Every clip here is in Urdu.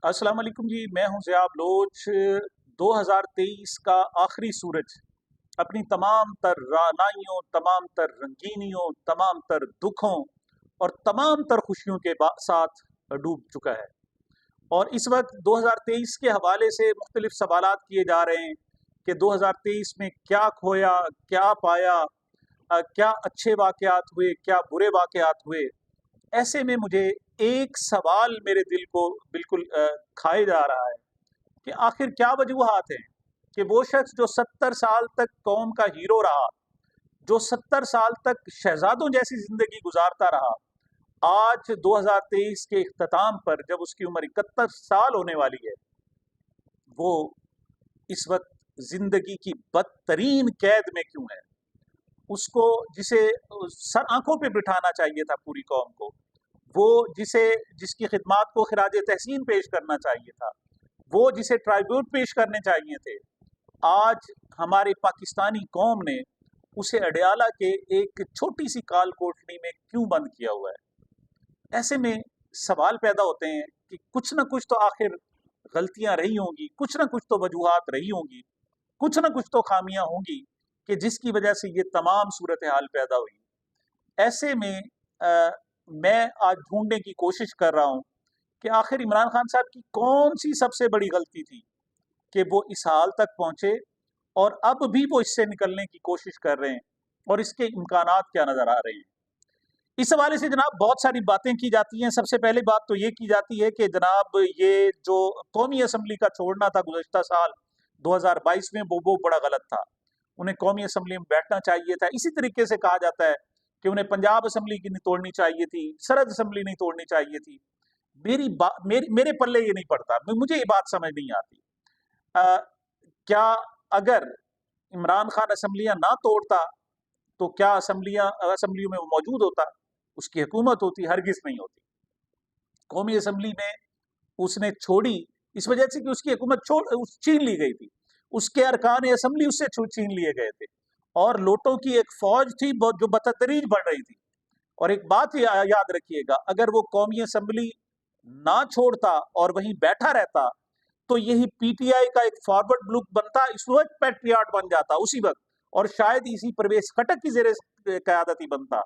السلام علیکم جی، میں ہوں ضیاء بلوچ۔ 2023 کا آخری سورج اپنی تمام تر رعنائیوں، تمام تر رنگینیوں، تمام تر دکھوں اور تمام تر خوشیوں کے ساتھ ڈوب چکا ہے، اور اس وقت 2023 کے حوالے سے مختلف سوالات کیے جا رہے ہیں کہ 2023 میں کیا کھویا، کیا پایا، کیا اچھے واقعات ہوئے، کیا برے واقعات ہوئے۔ ایسے میں مجھے ایک سوال میرے دل کو بالکل کھائے جا رہا ہے کہ آخر کیا وجوہات ہیں کہ وہ شخص جو 70 سال تک قوم کا ہیرو رہا، جو 70 سال تک شہزادوں جیسی زندگی گزارتا رہا، آج 2023 کے اختتام پر جب اس کی عمر 71 سال ہونے والی ہے، وہ اس وقت زندگی کی بدترین قید میں کیوں ہے؟ اس کو جسے سر آنکھوں پہ بٹھانا چاہیے تھا پوری قوم کو، وہ جس کی خدمات کو خراج تحسین پیش کرنا چاہیے تھا، وہ جسے ٹرائیبیوٹ پیش کرنے چاہیے تھے، آج ہماری پاکستانی قوم نے اسے اڈیالہ کے ایک چھوٹی سی کال کوٹڑی میں کیوں بند کیا ہوا ہے؟ ایسے میں سوال پیدا ہوتے ہیں کہ کچھ نہ کچھ تو آخر غلطیاں رہی ہوں گی، کچھ نہ کچھ تو وجوہات رہی ہوں گی، کچھ نہ کچھ تو خامیاں ہوں گی کہ جس کی وجہ سے یہ تمام صورتحال پیدا ہوئی۔ ایسے میں میں آج ڈھونڈنے کی کوشش کر رہا ہوں کہ آخر عمران خان صاحب کی کون سی سب سے بڑی غلطی تھی کہ وہ اس حال تک پہنچے، اور اب بھی وہ اس سے نکلنے کی کوشش کر رہے ہیں، اور اس کے امکانات کیا نظر آ رہے ہیں۔ اس حوالے سے جناب بہت ساری باتیں کی جاتی ہیں۔ سب سے پہلے بات تو یہ کی جاتی ہے کہ جناب یہ جو قومی اسمبلی کا چھوڑنا تھا گزشتہ سال 2022 میں، وہ بڑا غلط تھا۔ انہیں قومی اسمبلی میں بیٹھنا چاہیے تھا۔ اسی طریقے سے کہا جاتا ہے کہ انہیں پنجاب اسمبلی کی نہیں توڑنی چاہیے تھی، سرحد اسمبلی نہیں توڑنی چاہیے تھی۔ میرے پلے یہ نہیں پڑتا، مجھے یہ بات سمجھ نہیں آتی۔ کیا اگر عمران خان اسمبلیاں نہ توڑتا تو کیا اسمبلیوں میں وہ موجود ہوتا؟ اس کی حکومت ہوتی؟ ہرگز نہیں ہوتی۔ قومی اسمبلی میں اس نے چھوڑی اس وجہ سے کہ اس کی حکومت چھین لی گئی تھی، اس کے ارکان اسمبلی اس سے چھین لیے گئے تھے، اور لوٹوں کی ایک فوج تھی جو بتدریج بڑھ رہی تھی۔ اور ایک بات یاد رکھیے گا، اگر وہ قومی اسمبلی نہ چھوڑتا اور وہیں بیٹھا رہتا تو یہی پی ٹی آئی کا ایک فارورڈ بلوک بنتا، اس وقت پیٹریاٹ بن جاتا اسی وقت، اور شاید اسی پرویز خٹک کی زیر قیادت ہی بنتا۔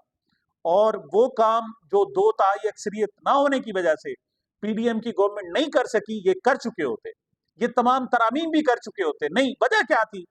اور وہ کام جو دو تہائی اکثریت نہ ہونے کی وجہ سے پی ڈی ایم کی گورنمنٹ نہیں کر سکی، یہ کر چکے ہوتے، یہ تمام ترامیم بھی کر چکے ہوتے۔ نہیں، وجہ کیا تھی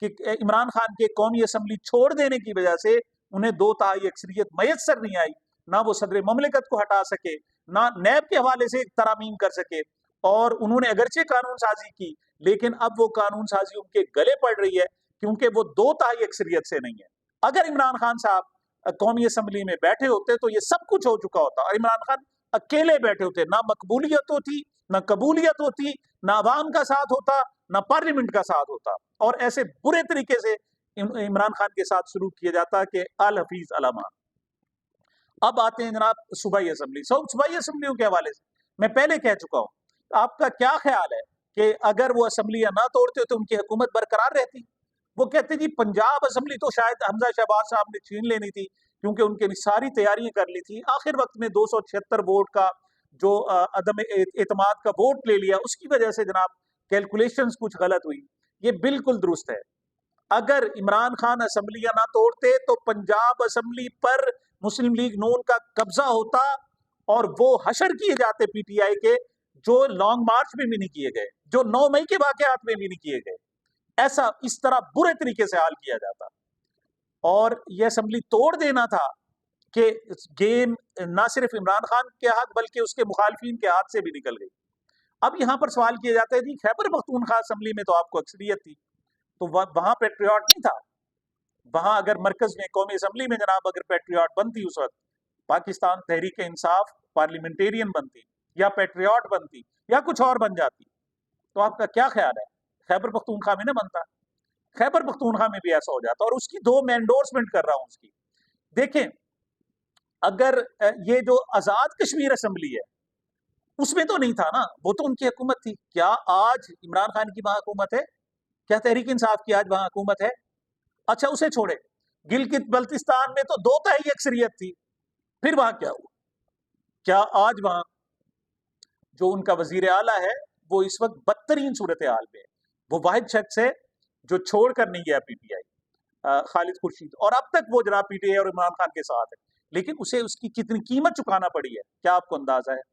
کہ عمران خان کے قومی اسمبلی چھوڑ دینے کی وجہ سے انہیں دو تہائی اکثریت میسر نہیں آئی، نہ وہ صدر مملکت کو ہٹا سکے، نہ نیب کے حوالے سے ترامیم کر سکے، اور انہوں نے اگرچہ قانون سازی کی لیکن اب وہ قانون سازی ان کے گلے پڑ رہی ہے کیونکہ وہ دو تہائی اکثریت سے نہیں ہے۔ اگر عمران خان صاحب قومی اسمبلی میں بیٹھے ہوتے تو یہ سب کچھ ہو چکا ہوتا، اور عمران خان اکیلے بیٹھے ہوتے، نہ مقبولیت ہوتی، نہ قبولیت ہوتی، نہ عوام کا ساتھ ہوتا، نہ پارلیمنٹ کا ساتھ ہوتا، اور ایسے برے طریقے سے عمران خان کے ساتھ سلوک کیا جاتا کہ الحفیظ علمان۔ اب آتے ہیں جناب صوبائی اسمبلی۔ صوبائی اسمبلیوں کے حوالے سے میں پہلے کہہ چکا ہوں، آپ کا کیا خیال ہے کہ اگر وہ اسمبلیاں نہ توڑتے تو ان کی حکومت برقرار رہتی؟ وہ کہتے جی پنجاب اسمبلی تو شاید حمزہ شہباز صاحب نے چھین لینی تھی کیونکہ ان کے ساری تیاریاں کر لی تھی، آخر وقت میں 276 ووٹ کا جو عدم اعتماد کا ووٹ لے لیا، اس کی وجہ سے جناب کیلکولیشنز کچھ غلط ہوئی۔ یہ بالکل درست ہے۔ اگر عمران خان اسمبلیاں نہ توڑتے تو پنجاب اسمبلی پر مسلم لیگ نون کا قبضہ ہوتا، اور وہ حشر کیے جاتے پی ٹی آئی کے، جو لانگ مارچ میں بھی نہیں کیے گئے، جو 9 مئی کے واقعات میں بھی نہیں کیے گئے۔ ایسا اس طرح برے طریقے سے حال کیا جاتا، اور یہ اسمبلی توڑ دینا تھا کہ گیم نہ صرف عمران خان کے ہاتھ بلکہ اس کے مخالفین کے ہاتھ سے بھی نکل گئی۔ اب یہاں پر سوال کیا جاتا ہے جی خیبر پختونخوا اسمبلی میں تو آپ کو اکثریت تھی، تو وہاں پیٹریاٹ نہیں تھا؟ وہاں اگر مرکز میں قومی اسمبلی میں جناب اگر پیٹریاٹ بنتی، اس وقت پاکستان تحریک انصاف پارلیمنٹیرین بنتی، یا پیٹریاٹ بنتی، یا کچھ اور بن جاتی، تو آپ کا کیا خیال ہے؟ خیبر پختونخوا میں نہ بنتا، خیبر پختونخوا میں بھی ایسا ہو جاتا۔ اور اس کی دو میں انڈورسمنٹ کر رہا ہوں اس کی، دیکھیں اگر یہ جو آزاد کشمیر اسمبلی ہے اس میں تو نہیں تھا نا، وہ تو ان کی حکومت تھی۔ کیا آج عمران خان کی وہاں حکومت ہے؟ کیا تحریک انصاف کی آج وہاں حکومت ہے؟ اچھا اسے چھوڑے، گلگت بلتستان میں تو دو تہائی اکثریت تھی، پھر وہاں کیا ہوا؟ کیا آج وہاں جو ان کا وزیر اعلیٰ ہے وہ اس وقت بدترین صورتحال میں ہے. وہ واحد شخص ہے جو چھوڑ کر نہیں گیا پی ٹی آئی، خالد خورشید، اور اب تک وہ جناب پی ٹی آئی اور عمران خان کے ساتھ ہے، لیکن اسے اس کی کتنی قیمت چکانا پڑی ہے کیا آپ کو اندازہ ہے؟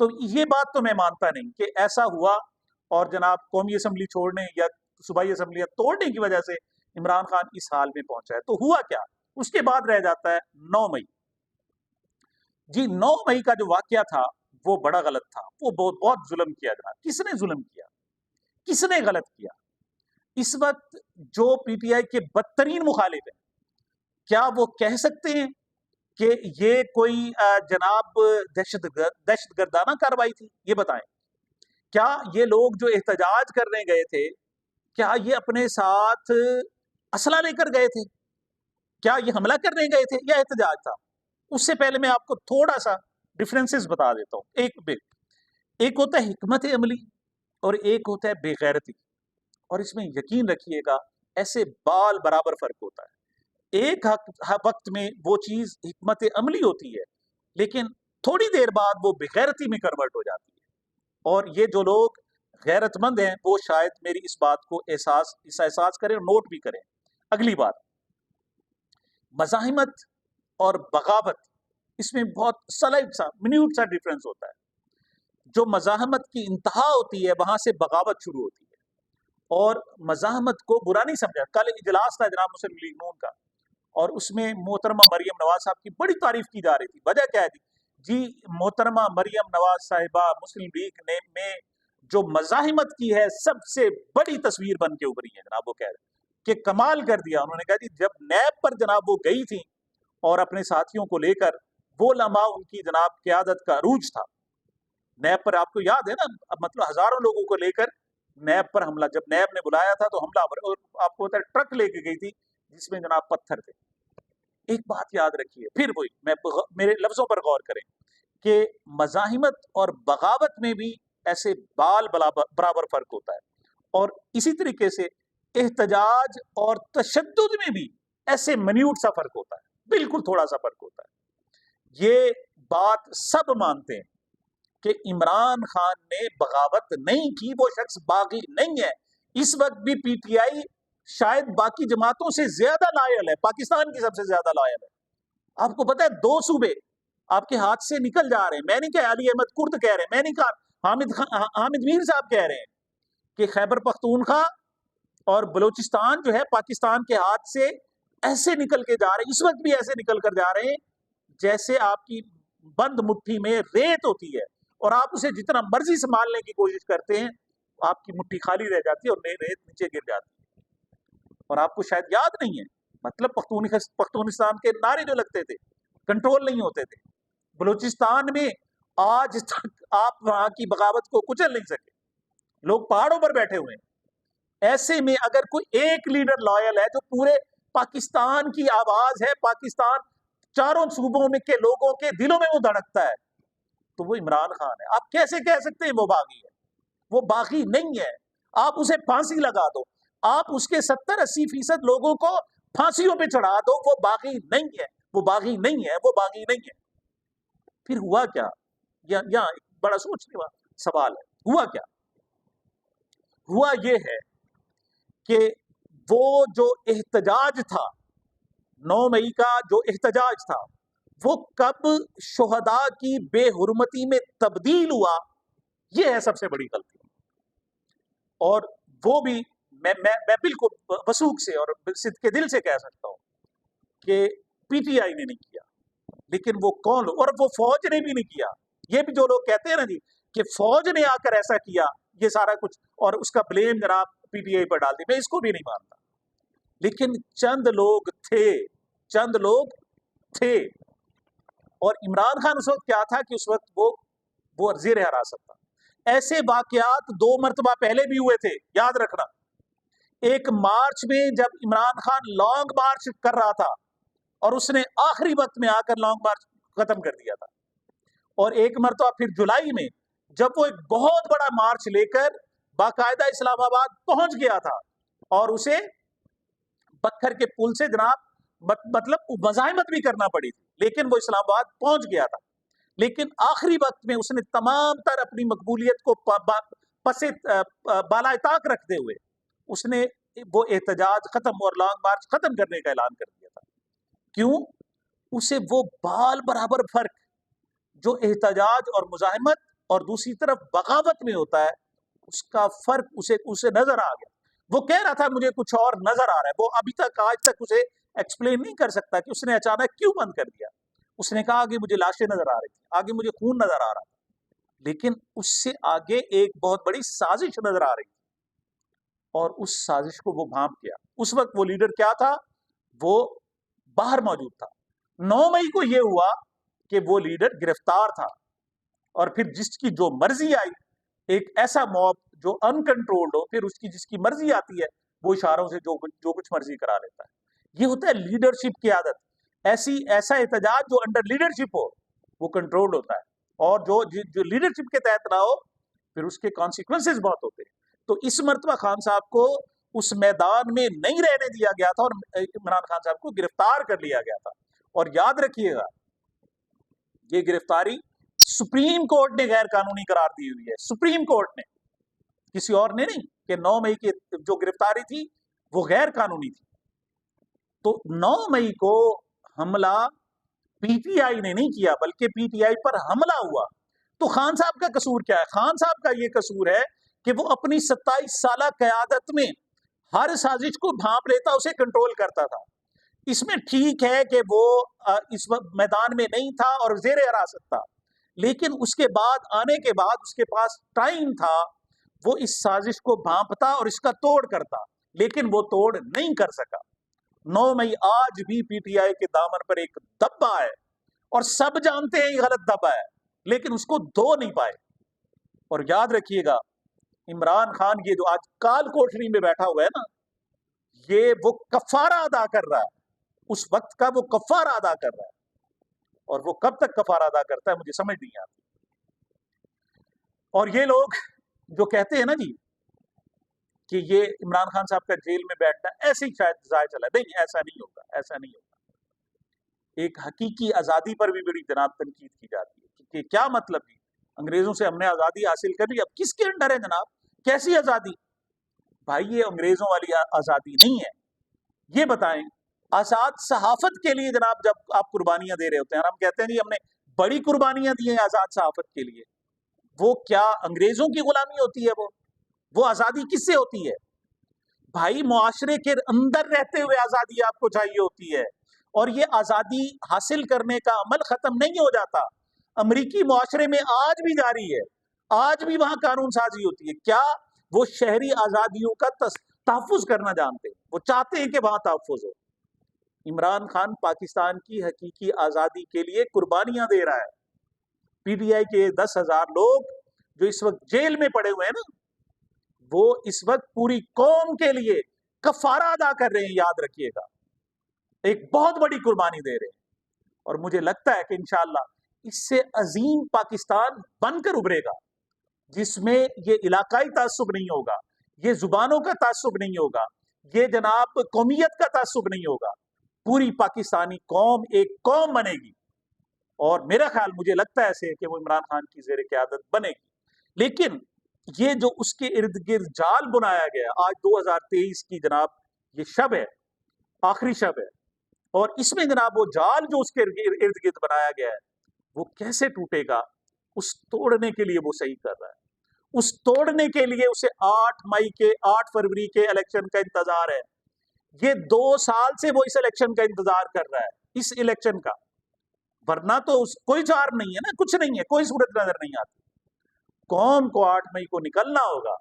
تو یہ بات تو میں مانتا نہیں کہ ایسا ہوا اور جناب قومی اسمبلی چھوڑنے یا صوبائی اسمبلیاں توڑنے کی وجہ سے عمران خان اس حال میں پہنچا ہے. تو ہوا کیا؟ اس کے بعد رہ جاتا ہے 9 مئی. جی 9 مئی کا جو واقعہ تھا وہ بڑا غلط تھا، وہ بہت ظلم کیا جناب. کس نے ظلم کیا؟ کس نے غلط کیا؟ اس وقت جو پی ٹی آئی کے بدترین مخالف ہیں، کیا وہ کہہ سکتے ہیں کہ یہ کوئی جناب دہشت گردانہ کارروائی تھی؟ یہ بتائیں. کیا یہ لوگ جو احتجاج کرنے گئے تھے، کیا یہ اپنے ساتھ اسلحہ لے کر گئے تھے؟ کیا یہ حملہ کرنے گئے تھے یا احتجاج تھا؟ اس سے پہلے میں آپ کو تھوڑا سا ڈفرینسز بتا دیتا ہوں. ایک ہوتا ہے حکمت عملی اور ایک ہوتا ہے بے غیرتی، اور اس میں یقین رکھیے گا ایسے بال برابر فرق ہوتا ہے. ایک وقت میں وہ چیز حکمت عملی ہوتی ہے، لیکن تھوڑی دیر بعد وہ بے غیرتی میں کنورٹ ہو جاتی ہے. اور یہ جو لوگ غیرت مند ہیں وہ شاید میری اس بات کو احساس کریں اور نوٹ بھی کریں. اگلی بات، مزاحمت اور بغاوت، اس میں بہت سلائٹ سا منیوٹ سا ڈیفرنس ہوتا ہے. جو مزاحمت کی انتہا ہوتی ہے وہاں سے بغاوت شروع ہوتی ہے، اور مزاحمت کو برا نہیں سمجھا. کل اجلاس تھا جناب مسلم لیگ نون کا، اور اس میں محترمہ مریم نواز صاحب کی بڑی تعریف کی جا رہی تھی. وجہ کیا ہے جی محترمہ مریم نواز صاحبہ مسلم لیگ نے میں جو مزاحمت کی ہے سب سے بڑی تصویر بن کے ابھری ہے جناب. وہ کہہ رہے کہ کمال کر دیا. انہوں نے کہا جی جب نیب پر جناب وہ گئی تھی اور اپنے ساتھیوں کو لے کر، وہ لمحہ ان کی جناب قیادت کا عروج تھا. نیب پر آپ کو یاد ہے نا، مطلب ہزاروں لوگوں کو لے کر نیب پر حملہ، جب نیب نے بلایا تھا تو حملہ، اور آپ کو پتا ہے ٹرک لے کے گئی تھی جس میں جناب پتھر تھے. ایک بات یاد رکھیے، پھر وہی میرے لفظوں پر غور کریں کہ مزاحمت اور بغاوت میں بھی ایسے بال برابر فرق ہوتا ہے، اور اسی طریقے سے احتجاج اور تشدد میں بھی ایسے منیوٹ سا فرق ہوتا ہے، بالکل تھوڑا سا فرق ہوتا ہے. یہ بات سب مانتے ہیں کہ عمران خان نے بغاوت نہیں کی، وہ شخص باغی نہیں ہے. اس وقت بھی پی ٹی آئی شاید باقی جماعتوں سے زیادہ لائل ہے، پاکستان کی سب سے زیادہ لائل ہے. آپ کو پتا ہے 2 صوبے آپ کے ہاتھ سے نکل جا رہے ہیں. میں نہیں کہا علی احمد کرد کہہ رہے ہیں، میں نہیں کہا حامد میر صاحب کہہ رہے ہیں کہ خیبر پختونخوا اور بلوچستان جو ہے پاکستان کے ہاتھ سے ایسے نکل کے جا رہے ہیں. اس وقت بھی ایسے نکل کر جا رہے ہیں جیسے آپ کی بند مٹھی میں ریت ہوتی ہے، اور آپ اسے جتنا مرضی سنبھالنے کی کوشش کرتے ہیں آپ کی مٹھی خالی رہ جاتی ہے اور ریت نیچے گر جاتی ہے. اور آپ کو شاید یاد نہیں ہے، مطلب پختونستان کے نعرے جو لگتے تھے کنٹرول نہیں ہوتے تھے. بلوچستان میں آج تک آپ وہاں کی بغاوت کو کچل نہیں سکے، لوگ پہاڑوں پر بیٹھے ہوئے ہیں. ایسے میں اگر کوئی ایک لیڈر لائل ہے جو پورے پاکستان کی آواز ہے، پاکستان چاروں صوبوں میں کے لوگوں کے دلوں میں وہ دھڑکتا ہے، تو وہ عمران خان ہے. آپ کیسے کہہ سکتے ہیں وہ باغی ہے؟ وہ باغی نہیں ہے. آپ اسے پھانسی لگا دو، آپ اس کے 70-80% لوگوں کو پھانسیوں پہ چڑھا دو، وہ باغی نہیں ہے، وہ باغی نہیں ہے، وہ باغی نہیں ہے. پھر ہوا کیا؟ یہاں بڑا سوچنے والا سوال ہے. ہوا کیا؟ ہوا یہ ہے کہ وہ جو احتجاج تھا 9 مئی کا، جو احتجاج تھا وہ کب شہداء کی بے حرمتی میں تبدیل ہوا، یہ ہے سب سے بڑی غلطی. اور وہ بھی میں بالکل وثوق سے اور صدق کے دل سے کہہ سکتا ہوں کہ پی ٹی آئی نے نہیں کیا، لیکن وہ کون لوگ، اور وہ فوج نے بھی نہیں کیا. یہ بھی جو لوگ کہتے ہیں نا جی کہ فوج نے آ کر ایسا کیا، یہ سارا کچھ اور اس کا بلیم جناب پی ٹی آئی پر ڈال دی، میں اس کو بھی نہیں مانتا. لیکن چند لوگ تھے. اور عمران خان اس وقت کیا تھا کہ اس وقت وہ زیر حراست تھا. ایسے واقعات 2 مرتبہ پہلے بھی ہوئے تھے، یاد رکھنا. ایک مارچ میں جب عمران خان لانگ مارچ کر رہا تھا اور اس نے آخری وقت میں آ کر لانگ مارچ ختم کر دیا تھا. اور ایک مرتبہ پھر جولائی میں جب وہ ایک بہت بڑا مارچ لے کر باقاعدہ اسلام آباد پہنچ گیا تھا، اور اسے بکھر کے پل سے جناب مطلب مزاحمت بھی کرنا پڑی تھی، لیکن وہ اسلام آباد پہنچ گیا تھا. لیکن آخری وقت میں اس نے تمام تر اپنی مقبولیت کو بالائے طاق رکھتے ہوئے اس نے وہ احتجاج ختم اور لانگ مارچ ختم کرنے کا اعلان کر دیا تھا. کیوں؟ اسے وہ بال برابر فرق جو احتجاج اور مزاحمت اور دوسری طرف بغاوت میں ہوتا ہے اس کا فرق اسے نظر آ گیا. وہ کہہ رہا تھا مجھے کچھ اور نظر آ رہا ہے، وہ ابھی تک آج تک اسے ایکسپلین نہیں کر سکتا کہ اس نے اچانک کیوں بند کر دیا. اس نے کہا آگے مجھے لاشیں نظر آ رہی تھی، آگے مجھے خون نظر آ رہا تھا، لیکن اس سے آگے ایک بہت بڑی سازش نظر آ رہی تھی اور اس سازش کو وہ بھانپ گیا. اس وقت وہ لیڈر کیا تھا؟ وہ باہر موجود تھا. 9 مئی کو یہ ہوا کہ وہ لیڈر گرفتار تھا اور پھر جس کی جو مرضی آئی، ایک ایسا موب جو انکنٹرولڈ ہو، پھر اس کی جس کی مرضی آتی ہے وہ اشاروں سے جو کچھ مرضی کرا لیتا ہے. یہ ہوتا ہے لیڈرشپ کی عادت. ایسا احتجاج جو انڈر لیڈرشپ ہو وہ کنٹرولڈ ہوتا ہے، اور جو لیڈرشپ کے تحت نہ ہو پھر اس کے کانسیکوینسز بہت ہوتے ہیں. تو اس مرتبہ خان صاحب کو اس میدان میں نہیں رہنے دیا گیا تھا اور عمران خان صاحب کو گرفتار کر لیا گیا تھا. اور یاد رکھیے گا یہ گرفتاری سپریم کورٹ نے غیر قانونی قرار دی ہوئی ہے. سپریم کورٹ نے، کسی اور نے نہیں، کہ 9 مئی کی جو گرفتاری تھی وہ غیر قانونی تھی. تو 9 مئی کو حملہ پی ٹی آئی نے نہیں کیا بلکہ پی ٹی آئی پر حملہ ہوا. تو خان صاحب کا قصور کیا ہے؟ خان صاحب کا یہ قصور ہے کہ وہ اپنی 27 سالہ قیادت میں ہر سازش کو بھانپ لیتا، اسے کنٹرول کرتا تھا. اس میں ٹھیک ہے کہ وہ اس وقت میدان میں نہیں تھا اور زیر حراست تھا، لیکن اس کے بعد آنے کے بعد اس کے پاس ٹائم تھا، وہ اس سازش کو بھانپتا اور اس کا توڑ کرتا، لیکن وہ توڑ نہیں کر سکا. 9 مئی آج بھی پی ٹی آئی کے دامن پر ایک دبا ہے اور سب جانتے ہیں یہ غلط دبا ہے، لیکن اس کو دھو نہیں پائے. اور یاد رکھیے گا عمران خان یہ جو آج کال کوٹری میں بیٹھا ہوا ہے نا، یہ وہ کفارہ ادا کر رہا ہے، اس وقت کا وہ کفارہ ادا کر رہا ہے. اور وہ کب تک کفارہ ادا کرتا ہے مجھے سمجھ نہیں آتی. اور یہ لوگ جو کہتے ہیں نا جی کہ یہ عمران خان صاحب کا جیل میں بیٹھنا ایسے ہی شاید ضائع چلا، نہیں، ایسا نہیں ہوگا، ایسا نہیں ہوگا. ایک حقیقی آزادی پر بھی بڑی جناب تنقید کی جاتی ہے کہ کیا مطلب ہے انگریزوں سے ہم نے آزادی حاصل کر لی، اب کس کے انڈر ہے جناب؟ کیسی آزادی؟ بھائی یہ انگریزوں والی آزادی نہیں ہے. یہ بتائیں آزاد صحافت کے لیے جناب جب آپ قربانیاں دے رہے ہوتے ہیں اور ہم کہتے ہیں جی ہم نے بڑی قربانیاں دی ہیں آزاد صحافت کے لیے، وہ کیا انگریزوں کی غلامی ہوتی ہے؟ وہ آزادی کس سے ہوتی ہے؟ بھائی معاشرے کے اندر رہتے ہوئے آزادی آپ کو چاہیے ہوتی ہے، اور یہ آزادی حاصل کرنے کا عمل ختم نہیں ہو جاتا. امریکی معاشرے میں آج بھی جاری ہے، آج بھی وہاں قانون سازی ہوتی ہے. کیا وہ شہری آزادیوں کا تحفظ کرنا جانتے ہیں؟ وہ چاہتے ہیں کہ وہاں تحفظ ہو. عمران خان پاکستان کی حقیقی آزادی کے لیے قربانیاں دے رہا ہے. پی ٹی آئی کے 10,000 لوگ جو اس وقت جیل میں پڑے ہوئے ہیں نا، وہ اس وقت پوری قوم کے لیے کفارہ ادا کر رہے ہیں. یاد رکھیے گا ایک بہت بڑی قربانی دے رہے ہیں، اور مجھے لگتا ہے کہ انشاءاللہ اس سے عظیم پاکستان بن کر ابھرے گا، جس میں یہ علاقائی تعصب نہیں ہوگا، یہ زبانوں کا تعصب نہیں ہوگا، یہ جناب قومیت کا تعصب نہیں ہوگا. پوری پاکستانی قوم ایک قوم بنے گی، اور میرا خیال مجھے لگتا ہے ایسے کہ وہ عمران خان کی زیر قیادت بنے گی. لیکن یہ جو اس کے ارد گرد جال بنایا گیا، آج 2023 کی جناب یہ شب ہے، آخری شب ہے، اور اس میں جناب وہ جال جو اس کے ارد گرد بنایا گیا ہے وہ کیسے ٹوٹے گا، اس توڑنے کے لیے وہ صحیح کر رہا ہے. اس توڑنے کے لیے اسے 8 فروری کے الیکشن کا انتظار ہے. یہ 2 سال سے وہ اس الیکشن کا انتظار کر رہا ہے، اس الیکشن کا، ورنہ تو کوئی چار نہیں ہے نا، کچھ نہیں ہے، کوئی صورت نظر نہیں آتی. قوم کو 8 مئی کو نکلنا ہوگا،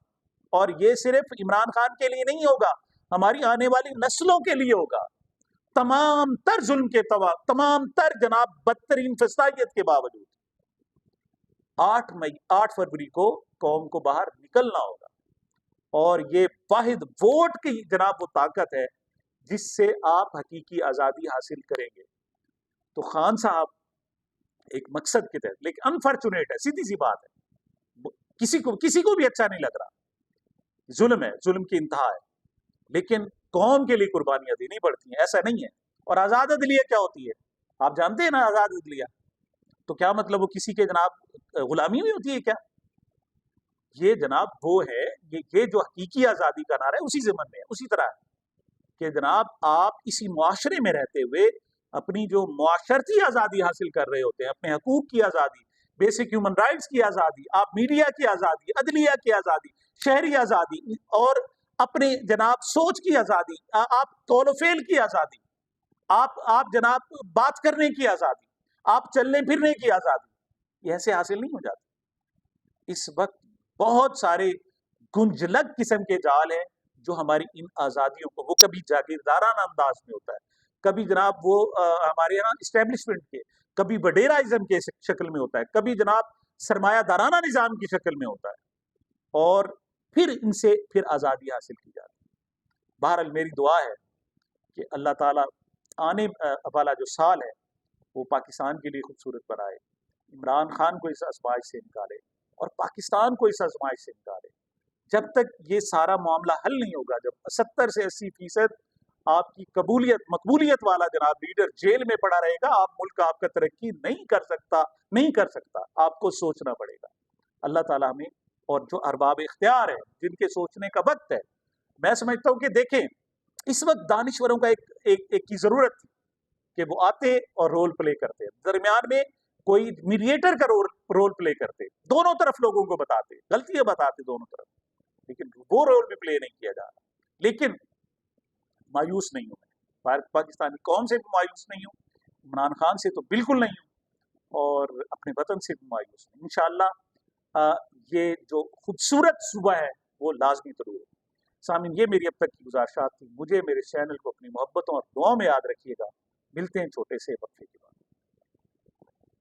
اور یہ صرف عمران خان کے لیے نہیں ہوگا، ہماری آنے والی نسلوں کے لیے ہوگا. تمام تر ظلم کے تمام تر جناب بدترین فسادیت کے باوجود 8 فروری کو قوم کو باہر نکلنا ہوگا. اور یہ واحد ووٹ کی جناب وہ طاقت ہے جس سے آپ حقیقی آزادی حاصل کریں گے. تو خان صاحب ایک مقصد کے تحت، لیکن انفارچونیٹ ہے، سیدھی سی بات ہے، کسی کو بھی اچھا نہیں لگ رہا، ظلم ہے، ظلم کی انتہا ہے، لیکن قوم کے لیے قربانیاں دینی پڑتی ہیں، ایسا نہیں ہے. اور آزاد عدلیہ کیا ہوتی ہے؟ آپ جانتے ہیں نا آزاد عدلیہ؟ تو کیا مطلب وہ کسی کے جناب غلامی میں ہوتی ہے کیا؟ یہ جناب وہ ہے، یہ جو حقیقی آزادی کا نعرہ ہے اسی ضمن میں ہے، اسی طرح ہے کہ جناب آپ اسی معاشرے میں رہتے ہوئے اپنی جو معاشرتی آزادی حاصل کر رہے ہوتے ہیں، اپنے حقوق کی آزادی، بیسک ہیومن رائٹس کی آزادی، آپ میڈیا کی آزادی، عدلیہ کی آزادی، شہری آزادی، اور اپنے جناب سوچ کی آزادی، آپ قول و فعل کی آزادی، آپ جناب بات کرنے کی آزادی، آپ چلنے پھرنے کی آزادی، یہ ایسے حاصل نہیں ہو جاتی۔ اس وقت بہت سارے گنجلک قسم کے جال ہیں جو ہماری ان آزادیوں کو، وہ کبھی جاگیردارانہ انداز میں ہوتا ہے، کبھی جناب وہ ہمارے یہاں اسٹیبلشمنٹ کے، کبھی وڈیرائزم کے شکل میں ہوتا ہے، کبھی جناب سرمایہ دارانہ نظام کی شکل میں ہوتا ہے، اور پھر ان سے پھر آزادی حاصل کی جاتی ہے۔ بہرحال میری دعا ہے کہ اللہ تعالیٰ آنے والا جو سال ہے وہ پاکستان کے لیے خوبصورت بنائے، عمران خان کو اس آزمائش سے نکالے اور پاکستان کو اس آزمائش سے نکالے۔ جب تک یہ سارا معاملہ حل نہیں ہوگا، جب 70 سے 80% آپ کی مقبولیت والا جناب لیڈر جیل میں پڑا رہے گا، ملک آپ کا ترقی نہیں کر سکتا، آپ کو سوچنا پڑے گا۔ اللہ تعالیٰ ہمیں، اور جو ارباب اختیار ہیں جن کے سوچنے کا وقت ہے، میں سمجھتا ہوں کہ دیکھیں اس وقت دانشوروں کا ایک کی ضرورت تھی کہ وہ آتے اور رول پلے کرتے، درمیان میں کوئی میڈیٹر کا رول پلے کرتے، دونوں طرف لوگوں کو بتاتے، غلطیاں بتاتے دونوں طرف، لیکن وہ رول بھی پلے نہیں کیا جا رہا۔ لیکن مایوس نہیں ہوں میں، پاکستانی قوم سے بھی مایوس نہیں ہوں، عمران خان سے تو بالکل نہیں ہوں، اور اپنے وطن سے بھی مایوس نہیں۔ انشاءاللہ یہ جو خوبصورت صبح ہے وہ لازمی ضرور ہے۔ سامعین، یہ میری اب تک کی گزارشات تھی، مجھے میرے چینل کو اپنی محبتوں اور دعاؤں میں یاد رکھیے گا۔ ملتے ہیں چھوٹے سے وقفے کے بعد۔